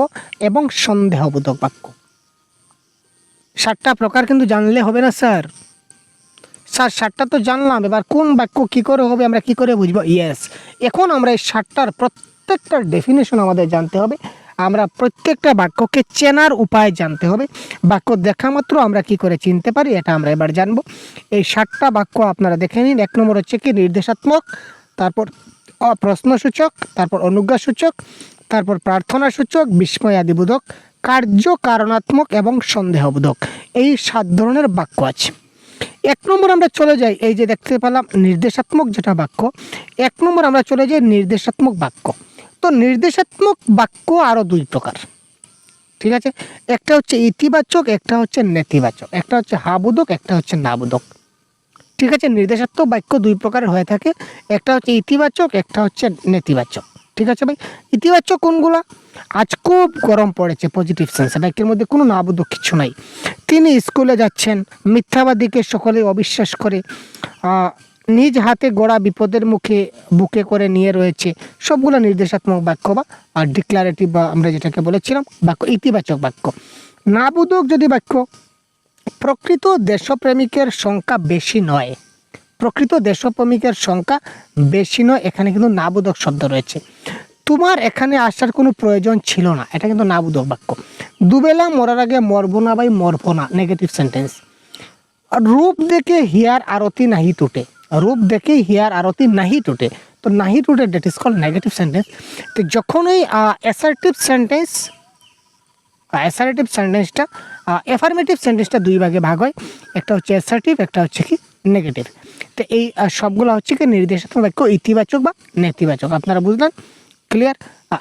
এবং সন্দেহবোধক বাক্য। 7টা প্রকার কিন্তু জানলে হবে না স্যার। 7টা তো জানলাম, এবার কোন বাক্য কী করে হবে, আমরা কি করে বুঝবো? ইয়েস, এখন আমরা এই 7টার প্রত্যেকটার ডেফিনেশন আমাদের জানতে হবে। আমরা প্রত্যেকটা বাক্যকে চেনার উপায় জানতে হবে। বাক্য দেখা মাত্র আমরা কি করে চিনতে পারি, এটা আমরা এবার জানবো। এই 7টা বাক্য আপনারা দেখে নিন। 1 নম্বর হচ্ছে কি? নির্দেশাত্মক, তারপর প্রশ্নসূচক, তারপর অনুজ্ঞাসূচক, তারপর প্রার্থনাসূচক, বিস্ময় আদিবোধক, কার্যকারণাত্মক এবং সন্দেহবোধক। এই 7 ধরনের বাক্য আছে। 1 নম্বর আমরা চলে যাই, এই যে দেখতে পেলাম নির্দেশাত্মক যেটা বাক্য, 1 নম্বর আমরা চলে যাই নির্দেশাত্মক বাক্য। তো নির্দেশাত্মক বাক্য আরও 2 প্রকার। ঠিক আছে? একটা হচ্ছে ইতিবাচক, একটা হচ্ছে নেতিবাচক, একটা হচ্ছে হাবোধক, একটা হচ্ছে নাবোধক। ঠিক আছে? নির্দেশাত্মক বাক্য 2 প্রকারের হয়ে থাকে, একটা হচ্ছে ইতিবাচক, একটা হচ্ছে নেতিবাচক। ঠিক আছে ভাই? ইতিবাচক কোনগুলা? আজ খুব গরম পড়েছে, পজিটিভ সেন্সে, বাক্যের মধ্যে কোনো নাবোধক কিছু নাই। তিনি স্কুলে যাচ্ছেন, মিথ্যাবাদীকে সকলে অবিশ্বাস করে, নিজ হাতে গড়া বিপদের মুখে বুকে করে নিয়ে রয়েছে, সবগুলো নির্দেশাত্মক বাক্য বা ডিক্লারেটিভ বা আমরা যেটাকে বলেছিলাম বাক্য, ইতিবাচক বাক্য। নাবোধক যদি বাক্য, প্রকৃত দেশপ্রেমিকের সংখ্যা বেশি নয়, প্রকৃত দেশপ্রেমিকের সংখ্যা বেশি নয়, এখানে কিন্তু নাবোধক শব্দ রয়েছে। তোমার এখানে আসার কোনো প্রয়োজন ছিল না, এটা কিন্তু নাবোধক বাক্য। দুবেলা মরার আগে মরবো না ভাই, মরবো না, নেগেটিভ সেন্টেন্স। রূপ দেখে হিয়ার আরতি নাহি টুটে, রূপ দেখে হিয়ার আরতি নাহি টুটে, তো নাহি টুটে, that is called negative sentence. তো যখনই অ্যাসার্টিভ সেন্টেন্সটা অ্যাফার্মেটিভ সেন্টেন্সটা 2 ভাগে ভাগ হয়, একটা হচ্ছে অ্যাসার্টিভ, একটা হচ্ছে কি নেগেটিভ। তো এই সবগুলো হচ্ছে কি নির্দেশাত্মক বাক্য, ইতিবাচক বা নেতিবাচক। আপনারা বুঝলেন? ক্লিয়ার?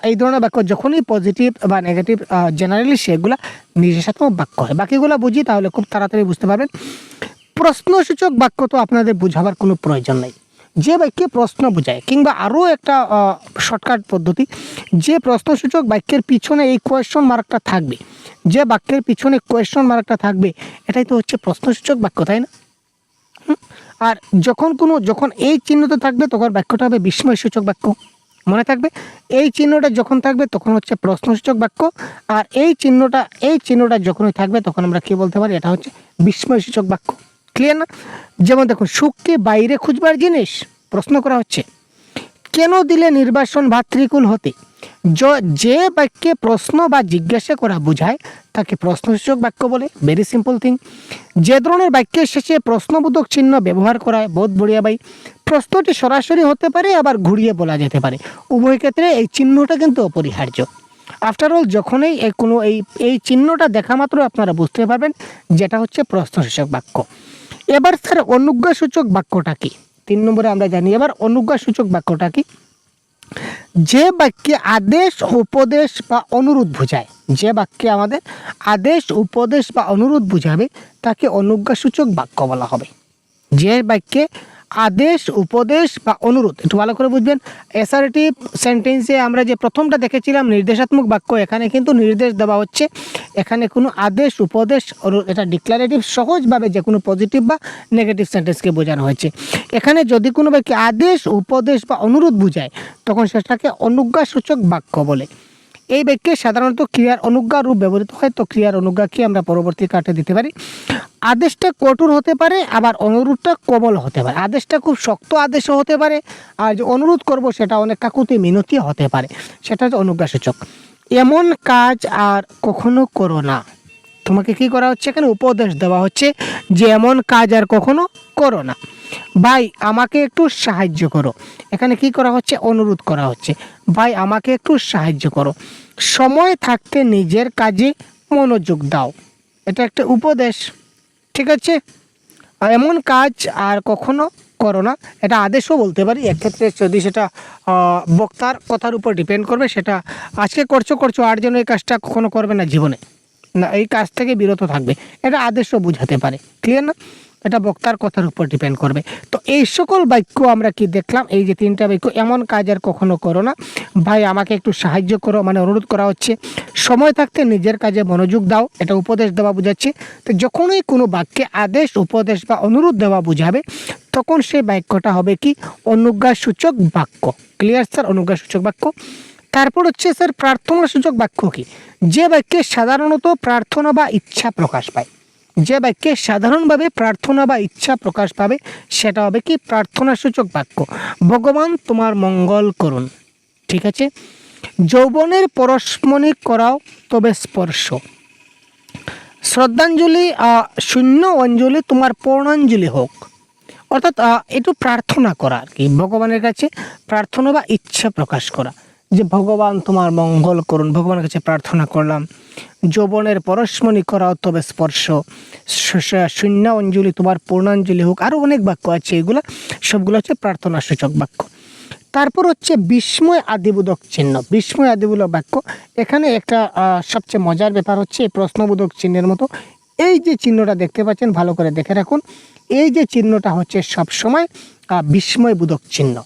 এই ধরনের বাক্য যখনই পজিটিভ বা নেগেটিভ, জেনারেলি সেগুলো নির্দেশাত্মক বাক্য হয়। বাকিগুলো বুঝি তাহলে খুব তাড়াতাড়ি বুঝতে পারবেন। প্রশ্নসূচক বাক্য তো আপনাদের বোঝাবার কোনো প্রয়োজন নেই। যে বাক্যে প্রশ্ন বোঝায়, কিংবা আরও একটা শর্টকাট পদ্ধতি, যে প্রশ্নসূচক বাক্যের পিছনে এই কোয়েশ্চন মার্কটা থাকবে, যে বাক্যের পিছনে কোয়েশ্চন মার্কটা থাকবে, এটাই তো হচ্ছে প্রশ্নসূচক বাক্য, তাই না? আর যখন এই চিহ্নটা থাকবে তখন বাক্যটা হবে বিস্ময়সূচক বাক্য। মনে থাকবে, এই চিহ্নটা যখন থাকবে তখন হচ্ছে প্রশ্নসূচক বাক্য, আর এই চিহ্নটা যখনই থাকবে তখন আমরা কি বলতে পারি, এটা হচ্ছে বিস্ময়সূচক বাক্য। ক্লিয়ার না? যেমন দেখুন, সুখকে বাইরে খুঁজবার জিনিস, প্রশ্ন করা হচ্ছে। কেন দিলে নির্বাসন ভাতৃকুল হতে? যে বাক্যে প্রশ্ন বা জিজ্ঞাসা করা বোঝায় তাকে প্রশ্নসূচক বাক্য বলে। Very simple thing. যে ধরনের বাক্যের শেষে প্রশ্নবোধক চিহ্ন ব্যবহার করায় বহুত বড়িয়া ভাই। প্রশ্নটি সরাসরি হতে পারে, আবার ঘুরিয়ে বলা যেতে পারে। উভয় ক্ষেত্রে এই চিহ্নটা কিন্তু অপরিহার্য। আফটার অল, যখনই এই চিহ্নটা দেখা মাত্র আপনারা বুঝতে পারবেন যেটা হচ্ছে প্রশ্নসূচক বাক্য। এবার স্যার অনুজ্ঞাসূচক বাক্যটা কি? 3 নম্বরে আমরা জানি। এবার অনুজ্ঞাসূচক বাক্যটা কি? যে বাক্যে আদেশ, উপদেশ বা অনুরোধ বোঝায়, যে বাক্যে আমাদের আদেশ, উপদেশ বা অনুরোধ বোঝাবে তাকে অনুজ্ঞাসূচক বাক্য বলা হবে। যে বাক্যে আদেশ, উপদেশ বা অনুরোধ, একটু ভালো করে বুঝবেন। অ্যাসার্টিভ সেন্টেন্সে আমরা যে প্রথমটা দেখেছিলাম নির্দেশাত্মক বাক্য, এখানে কিন্তু নির্দেশ দেওয়া হচ্ছে, এখানে কোনো আদেশ, উপদেশ, এটা ডিক্লারেটিভ, সহজভাবে যে কোনো পজিটিভ বা নেগেটিভ সেন্টেন্সকে বোঝানো হয়েছে। এখানে যদি কোনো বাক্যে আদেশ, উপদেশ বা অনুরোধ বোঝায় তখন সেটাকে অনুজ্ঞাসূচক বাক্য বলে। এই বাক্যে সাধারণত ক্রিয়ার অনুজ্ঞা রূপ ব্যবহৃত হয়। তো ক্রিয়ার অনুজ্ঞা কি আমরা পরবর্তী কাটে দিতে পারি। আদেশটা কঠোর হতে পারে, আবার অনুরোধটা কোমল হতে পারে। আদেশটা খুব শক্ত আদেশও হতে পারে, আর যে অনুরোধ করব সেটা অনেক কাকুতি মিনতি হতে পারে, সেটা হচ্ছে অনুজ্ঞাসূচক। এমন কাজ আর কখনো করো না, তোমাকে কি করা হচ্ছে, এখানে উপদেশ দেওয়া হচ্ছে যে এমন কাজ আর কখনো করো না। ভাই আমাকে একটু সাহায্য করো, এখানে কি করা হচ্ছে, অনুরোধ করা হচ্ছে, ভাই আমাকে একটু সাহায্য করো। সময় থাকতে নিজের কাজে মনোযোগ দাও, এটা একটা উপদেশ। ঠিক আছে? এমন কাজ আর কখনো করো না, এটা আদেশও বলতে পারি। এক্ষেত্রে যদি সেটা বক্তার কথার উপর ডিপেন্ড করবে, সেটা আজকে করছো আর যেন এই কাজটা কখনো করবে না জীবনে, না এই কাজ থেকে বিরত থাকবে, এটা আদেশও বোঝাতে পারে। ক্লিয়ার না? এটা বক্তার কথার উপর ডিপেন্ড করবে। তো এই সকল বাক্য আমরা কি দেখলাম, এই যে 3টা বাক্য, এমন কাজ আর কখনো করো না, ভাই আমাকে একটু সাহায্য করো মানে অনুরোধ করা হচ্ছে, সময় থাকতে নিজের কাজে মনোযোগ দাও, এটা উপদেশ দেওয়া বোঝাচ্ছে। তো যখনই কোনো বাক্যে আদেশ, উপদেশ বা অনুরোধ দেওয়া বোঝাবে তখন সেই বাক্যটা হবে কি, অনুজ্ঞাসূচক বাক্য। Clear sir? অনুজ্ঞাসূচক বাক্য। তারপর হচ্ছে স্যার প্রার্থনাসূচক বাক্য কি? যে বাক্যে সাধারণত প্রার্থনা বা ইচ্ছা প্রকাশ পায়, যে বাক্যে সাধারণভাবে প্রার্থনা বা ইচ্ছা প্রকাশ পাবে সেটা হবে কি, প্রার্থনাসূচক বাক্য। ভগবান তোমার মঙ্গল করুন। ঠিক আছে? যৌবনের পরশমণি করাও তবে স্পর্শ। শ্রদ্ধাঞ্জলি শূন্য অঞ্জলি তোমার পূর্ণাঞ্জলি হোক। অর্থাৎ একটু প্রার্থনা করা আর কি, ভগবানের কাছে প্রার্থনা বা ইচ্ছা প্রকাশ করা, যে ভগবান তোমার মঙ্গল করুন, ভগবানের কাছে প্রার্থনা করলাম। যৌবনের পরশমণি করাও তবে স্পর্শ, শূন্য অঞ্জলি তোমার পূর্ণাঞ্জলি হোক। আরও অনেক বাক্য আছে, এগুলো সবগুলো হচ্ছে প্রার্থনাসূচক বাক্য। তারপর হচ্ছে বিস্ময় আদিবোধক চিহ্ন। বিস্ময় আদিবোধক বাক্য, এখানে একটা সবচেয়ে মজার ব্যাপার হচ্ছে এই প্রশ্নবোধক চিহ্নের মতো এই যে চিহ্নটা দেখতে পাচ্ছেন, ভালো করে দেখে রাখুন। এই যে চিহ্নটা হচ্ছে সবসময় বিস্ময়বোধক চিহ্ন,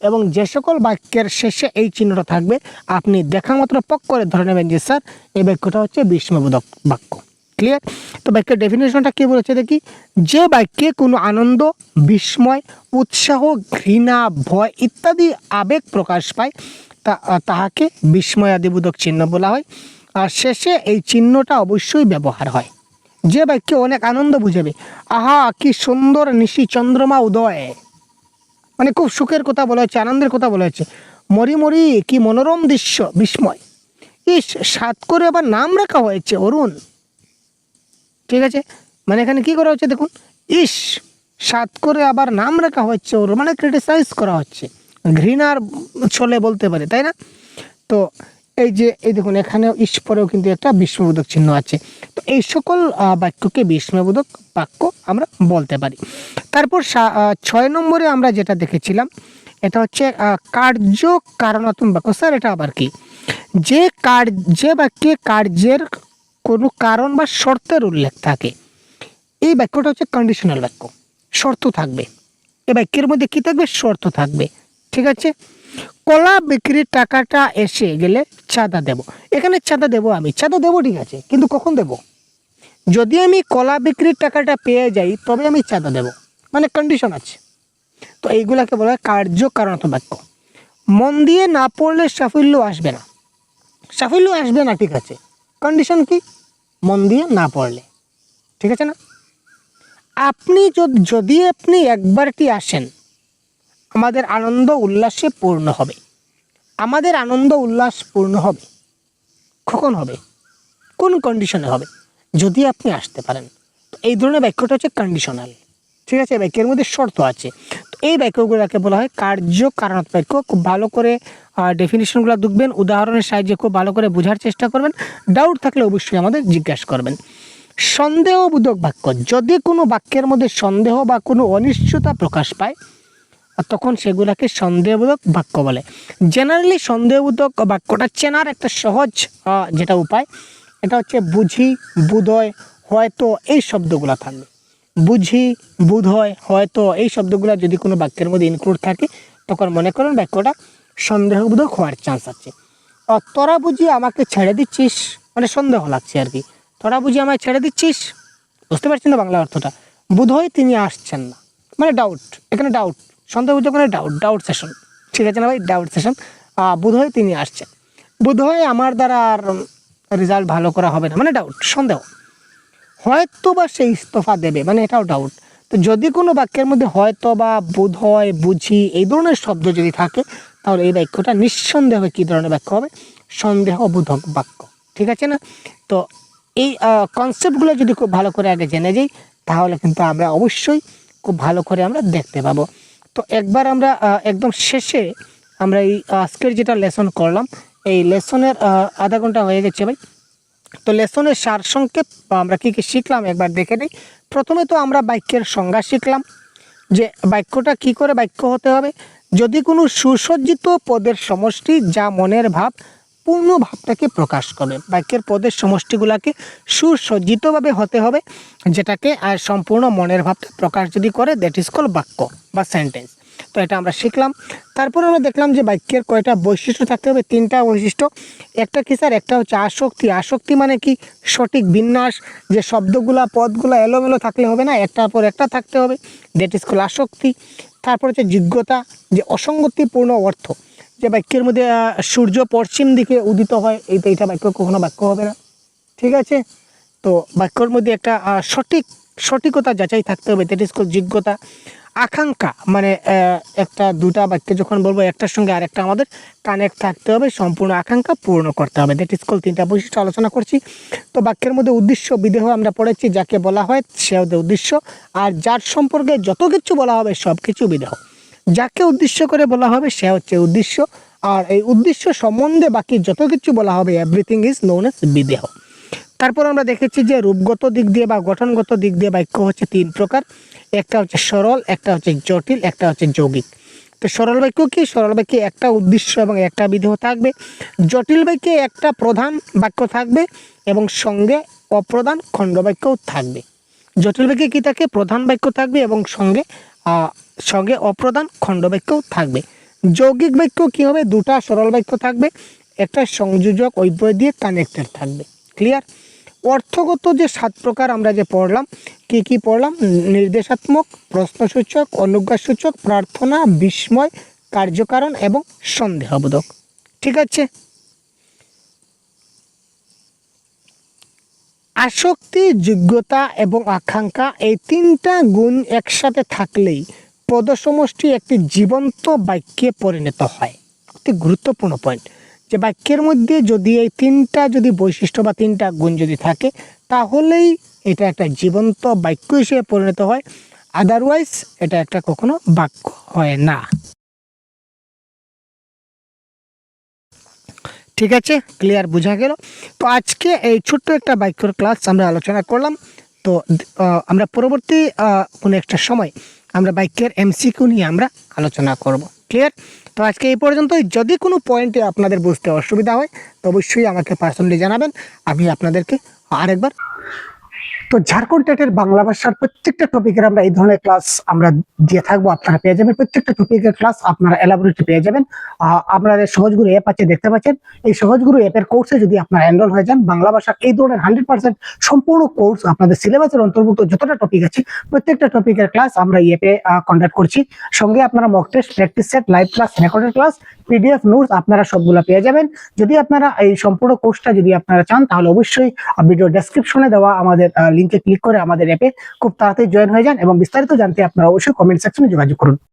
এবং যে সকল বাক্যের শেষে এই চিহ্নটা থাকবে আপনি দেখা মাত্র পক করে ধরে নেবেন যে স্যার এই বাক্যটা হচ্ছে বিস্ময়বোধক বাক্য। ক্লিয়ার? তো বাক্যের ডেফিনেশনটা কী বলেছে দেখি। যে বাক্যে কোনো আনন্দ, বিস্ময়, উৎসাহ, ঘৃণা, ভয় ইত্যাদি আবেগ প্রকাশ পায় তাহাকে বিস্ময় আদিবোধক চিহ্ন বলা হয়। আর শেষে এই চিহ্নটা অবশ্যই ব্যবহার হয়। যে বাক্যে অনেক আনন্দ বুঝাবে, আহা কি সুন্দর নিশি চন্দ্রমা উদয়, মানে খুব সুখের কথা বলা হচ্ছে, আনন্দের কথা বলা হচ্ছে। মরি মরি কি মনোরম দৃশ্য, বিস্ময়। ইস সাত করে আবার নাম রাখা হয়েছে অরুণ। ঠিক আছে? মানে এখানে কি করা হচ্ছে দেখুন, ইস সাত করে আবার নাম রাখা হচ্ছে অরুণ, মানে ক্রিটিসাইজ করা হচ্ছে, ঘৃণার ছলে বলতে পারে, তাই না? তো এই দেখুন এখানেও ইস পরেও কিন্তু একটা বিস্ময়বোধক চিহ্ন আছে। তো এই সকল বাক্যকে বিস্ময়বোধক বাক্য আমরা বলতে পারি। তারপর 6 নম্বরে আমরা যেটা দেখেছিলাম এটা হচ্ছে কার্য কারণাত্মক বাক্য। স্যার এটা আবার কি? যে বাক্যে কার্যের কোনো কারণ বা শর্তের উল্লেখ থাকে, এই বাক্যটা হচ্ছে কন্ডিশনাল বাক্য, শর্ত থাকবে। এই বাক্যের মধ্যে কি থাকবে? শর্ত থাকবে। ঠিক আছে, কলা বিক্রির টাকাটা এসে গেলে চাঁদা দেব। এখানে চাঁদা দেব, আমি চাঁদা দেবো, ঠিক আছে, কিন্তু কখন দেব? যদি আমি কলা বিক্রির টাকাটা পেয়ে যাই তবে আমি চাঁদা দেব, মানে কন্ডিশন আছে। তো এইগুলাকে বলা হয় কার্যকারণাত্মক বাক্য। মন দিয়ে না পড়লে সাফল্য আসবে না, সাফল্য আসবে না, ঠিক আছে, কন্ডিশন কি? মন দিয়ে না পড়লে, ঠিক আছে না? আপনি যদি আপনি একবারটি আসেন আমাদের আনন্দ উল্লাসে পূর্ণ হবে। আমাদের আনন্দ উল্লাস পূর্ণ হবে কখন হবে? কোন কন্ডিশনে হবে? যদি আপনি আসতে পারেন। তো এই ধরনের বাক্যটা হচ্ছে কন্ডিশনাল। ঠিক আছে, বাক্যের মধ্যে শর্ত আছে। তো এই বাক্যগুলোকে বলা হয় কার্যকারণাত্মক বাক্য। খুব ভালো করে ডেফিনিশনগুলো দেখবেন, উদাহরণের সাহায্যে খুব ভালো করে বোঝার চেষ্টা করবেন। ডাউট থাকলে অবশ্যই আমাদের জিজ্ঞাসা করবেন। সন্দেহবোধক বাক্য, যদি কোনো বাক্যের মধ্যে সন্দেহ বা কোনো অনিশ্চয়তা প্রকাশ পায় তখন সেগুলোকে সন্দেহবোধক বাক্য বলে। জেনারেলি সন্দেহবোধক বাক্যটা চেনার একটা সহজ যেটা উপায়, এটা হচ্ছে বুঝি, বোধহয়, হয়তো, এই শব্দগুলো থাকবে। বুঝি, বোধহয়, হয়তো এই শব্দগুলো যদি কোনো বাক্যের মধ্যে ইনক্লুড থাকে তখন মনে করেন বাক্যটা সন্দেহবোধক হওয়ার চান্স আছে। তোরা বুঝি আমাকে ছেড়ে দিচ্ছিস, মানে সন্দেহ লাগছে আর কি। তোরা বুঝি আমায় ছেড়ে দিচ্ছিস, বুঝতে পারছেন না বাংলা অর্থটা? বোধহয় তিনি আসছেন না, মানে ডাউট, এখানে ডাউট, সন্দেহবোধক মানে ডাউট সেশন, ঠিক আছে না ভাই? Doubt session. বোধহয় তিনি আসছেন, বোধহয় আমার দ্বারা আর রেজাল্ট ভালো করা হবে না, মানে ডাউট, সন্দেহ। হয়তো বা সে ইস্তফা দেবে, মানে এটাও ডাউট। তো যদি কোনো বাক্যের মধ্যে হয়তো বা, বোধহয়, বুঝি এই ধরনের শব্দ যদি থাকে তাহলে এই বাক্যটা নিঃসন্দেহে কী ধরনের বাক্য হবে? সন্দেহবোধক বাক্য, ঠিক আছে না? তো এই কনসেপ্টগুলো যদি খুব ভালো করে আগে জেনে যাই তাহলে কিন্তু আমরা অবশ্যই খুব ভালো করে আমরা দেখতে পাবো। তো একবার আমরা একদম শেষে আমরা এই আজকের যেটা লেসন করলাম, এই লেসনের আধা ঘন্টা হয়ে গেছে ভাই। তো লেসনের সারসংক্ষেপ আমরা কী কী শিখলাম একবার দেখে নিই। প্রথমে তো আমরা বাক্যের সংজ্ঞা শিখলাম, যে বাক্যটা কি করে বাক্য হতে হবে। যদি কোনো সুসজ্জিত পদের সমষ্টি যা মনের ভাব, পূর্ণ ভাবটাকে প্রকাশ করবে। বাক্যের পদের সমষ্টিগুলোকে সুসজ্জিতভাবে হতে হবে, যেটাকে সম্পূর্ণ মনের ভাবটা প্রকাশ যদি করে, দ্যাট ইজ কল বাক্য বা সেন্টেন্স। তো এটা আমরা শিখলাম। তারপরে আমরা দেখলাম যে বাক্যের কয়টা বৈশিষ্ট্য থাকতে হবে, 3টা বৈশিষ্ট্য। একটা কি স্যার? একটা হচ্ছে আসক্তি। আসক্তি মানে কি? সঠিক বিন্যাস, যে শব্দগুলা পদগুলা এলোমেলো থাকলে হবে না, একটার পর একটা থাকতে হবে, দ্যাট ইজ কল আসক্তি। তারপর হচ্ছে যোগ্যতা, যে অসঙ্গতিপূর্ণ অর্থ, যে বাক্যের মধ্যে সূর্য পশ্চিম দিকে উদিত হয়, এইটা বাক্য কখনো বাক্য হবে না, ঠিক আছে? তো বাক্যর মধ্যে একটা সঠিকতা যাচাই থাকতে হবে, দ্যাট ইজ কল যোগ্যতা। আকাঙ্ক্ষা মানে একটা দুটা বাক্য যখন বলবো একটার সঙ্গে আরেকটা আমাদের কানেক্ট থাকতে হবে, সম্পূর্ণ আকাঙ্ক্ষা পূর্ণ করতে হবে, দ্যাট ইজ কল 3টা বৈশিষ্ট্য আলোচনা করছি। তো বাক্যের মধ্যে উদ্দেশ্য বিদেহ আমরা পড়েছি, যাকে বলা হয় সে হচ্ছে উদ্দেশ্য, আর যার সম্পর্কে যত কিছু বলা হবে সব কিছু বিদেহ। যাকে উদ্দেশ্য করে বলা হবে সে হচ্ছে উদ্দেশ্য, আর এই উদ্দেশ্য সম্বন্ধে বাকি যত কিছু বলা হবে এভরিথিং ইজ নোন এজ বিদেহ। তারপর আমরা দেখেছি যে রূপগত দিক দিয়ে বা গঠনগত দিক দিয়ে বাক্য হচ্ছে 3 প্রকার। একটা হচ্ছে সরল, একটা হচ্ছে জটিল, একটা হচ্ছে যৌগিক। তো সরল বাক্য কি? সরল বাক্যে একটা উদ্দেশ্য এবং একটা বিদেহ থাকবে। জটিল বাক্যে একটা প্রধান বাক্য থাকবে এবং সঙ্গে অপ্রধান খণ্ডবাক্যও থাকবে। জটিল বাক্যে কী থাকে? প্রধান বাক্য থাকবে এবং সঙ্গে অপ্রধান খণ্ডবাক্যও থাকবে। যৌগিক বাক্য কী হবে? 2টা সরল বাক্য থাকবে, একটা সংযোজক অব্যয় দিয়ে কানেক্টেড থাকবে। ক্লিয়ার? অর্থগত যে 7 প্রকার আমরা যে পড়লাম, কি পড়লাম? নির্দেশাত্মক, প্রশ্নসূচক, অনুজ্ঞাসূচক, প্রার্থনা, বিস্ময়, কার্যকারণ এবং সন্দেহবোধক, ঠিক আছে? আসক্তি, যোগ্যতা এবং আকাঙ্ক্ষা এই 3টা গুণ একসাথে থাকলেই পদসমষ্টি একটি জীবন্ত বাক্যে পরিণত হয়। অতি গুরুত্বপূর্ণ পয়েন্ট, যে বাক্যের মধ্যে যদি এই 3টা যদি বৈশিষ্ট্য বা 3টা গুণ যদি থাকে তাহলেই এটা একটা জীবন্ত বাক্য হিসেবে পরিণত হয়, আদারওয়াইজ এটা একটা কখনো বাক্য হয় না। ঠিক আছে, ক্লিয়ার, বোঝা গেল? তো আজকে এই ছোট্ট একটা বাক্যর ক্লাস আমরা আলোচনা করলাম। তো আমরা পরবর্তী কোনো একটা সময় আমরা বাক্যের এমসিকিউ নিয়ে আমরা আলোচনা করব। ক্লিয়ার? তো আজকে এই পর্যন্তই। যদি কোনো পয়েন্টে আপনাদের বুঝতে অসুবিধা হয় তো অবশ্যই আমাকে পার্সোনালি জানাবেন, আমি আপনাদেরকে আরেকবার তো ঝাড়খণ্ড টেটের বাংলা ভাষার প্রত্যেকটা টপিকের আমরা এই ধরনের ক্লাস আমরা দিয়ে থাকবো, আপনারা পেয়ে যাবেন। প্রত্যেকটা টপিকের ক্লাস আপনারা এলাবোরেটলি পেয়ে যাবেন। আপনাদের সহজগুরু অ্যাপ আছে, দেখতে পাচ্ছেন। এই সহজগুরু অ্যাপের কোর্সে যদি আপনারা এনরোল হয়ে যান, বাংলা ভাষার এই ধরনের 100% সম্পূর্ণ কোর্স আপনাদের সিলেবাসের অন্তর্ভুক্ত যতটা টপিক আছে প্রত্যেকটা টপিকের ক্লাস আমরা এই অ্যাপে কন্ডাক্ট করছি। সঙ্গে আপনারা mock test, practice set, live class, recorded class, PDF notes আপনারা সবগুলো পেয়ে যাবেন। যদি আপনারা এই সম্পূর্ণ কোর্সটা যদি আপনারা চান, তাহলে অবশ্যই ভিডিও ডেসক্রিপশনে দেওয়া আমাদের লিংকে ক্লিক করে আমাদের অ্যাপে খুব তাড়াতাড়ি জয়েন হয়ে যান এবং বিস্তারিত জানতে আপনারা অবশ্যই কমেন্ট সেকশনে যোগাযোগ করুন।